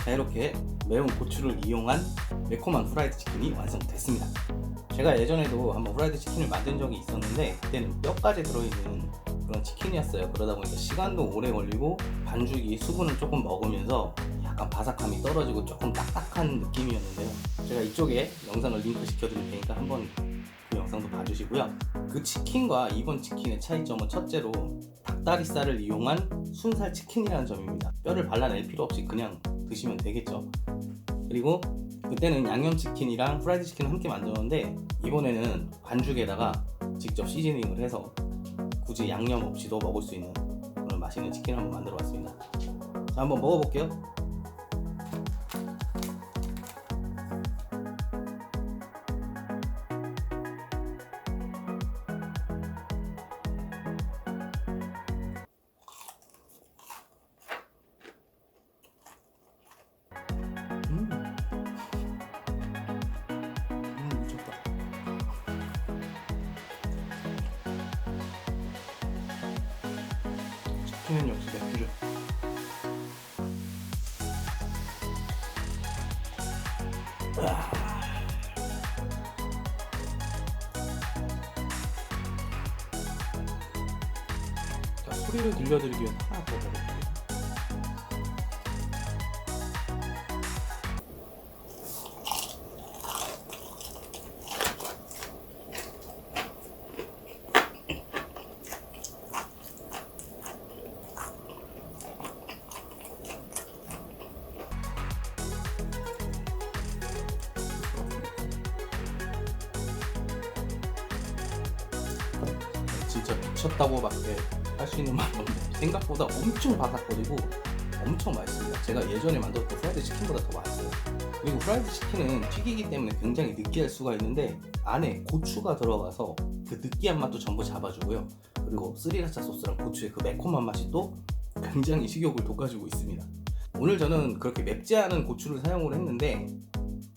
자, 이렇게 매운 고추를 이용한 매콤한 후라이드 치킨이 완성됐습니다. 제가 예전에도 한번 후라이드 치킨을 만든 적이 있었는데 그때는 뼈까지 들어있는 그런 치킨이었어요. 그러다 보니까 시간도 오래 걸리고 반죽이 수분을 조금 먹으면서 약간 바삭함이 떨어지고 조금 딱딱한 느낌이었는데요. 제가 이쪽에 영상을 링크 시켜드릴 테니까 한번 그 영상도 봐주시고요. 그 치킨과 이번 치킨의 차이점은 첫째로 닭다리살을 이용한 순살 치킨이라는 점입니다. 뼈를 발라낼 필요 없이 그냥 드시면 되겠죠. 그리고 그때는 양념치킨이랑 프라이드 치킨을 함께 만들었는데 이번에는 반죽에다가 직접 시즈닝을 해서 굳이 양념 없이도 먹을 수 있는 그런 맛있는 치킨을 한번 만들어 봤습니다. 자, 한번 먹어볼게요. 미쳤다. 치킨은 역시 맥주죠. 자, 소리를 들려드리기 위해 하나 더 먹어볼게요. 진짜 미쳤다고밖에 할 수 있는 말이 없는데 생각보다 엄청 바삭거리고 엄청 맛있습니다. 제가 예전에 만들었던 프라이드 치킨보다 더 맛있어요. 그리고 프라이드 치킨은 튀기기 때문에 굉장히 느끼할 수가 있는데 안에 고추가 들어가서 그 느끼한 맛도 전부 잡아주고요. 그리고 스리라차 소스랑 고추의 그 매콤한 맛이 또 굉장히 식욕을 돋궈주고 있습니다. 오늘 저는 그렇게 맵지 않은 고추를 사용을 했는데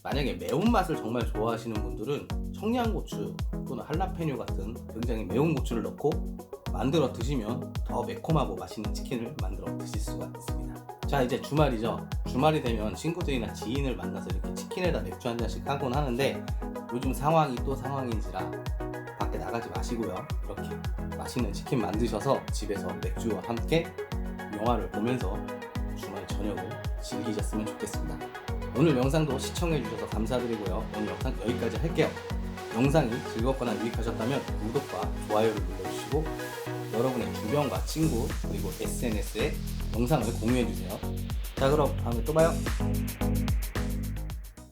만약에 매운맛을 정말 좋아하시는 분들은 청양고추 또는 할라페뇨 같은 굉장히 매운 고추를 넣고 만들어 드시면 더 매콤하고 맛있는 치킨을 만들어 드실 수가 있습니다. 자, 이제 주말이죠. 주말이 되면 친구들이나 지인을 만나서 이렇게 치킨에다 맥주 한 잔씩 하곤 하는데 요즘 상황이 또 상황인지라 밖에 나가지 마시고요. 이렇게 맛있는 치킨 만드셔서 집에서 맥주와 함께 영화를 보면서 주말 저녁을 즐기셨으면 좋겠습니다. 오늘 영상도 시청해주셔서 감사드리고요. 오늘 영상 여기까지 할게요. 영상이 즐겁거나 유익하셨다면 구독과 좋아요를 눌러주시고 여러분의 주변과 친구 그리고 SNS에 영상을 공유해주세요. 자, 그럼 다음에 또 봐요.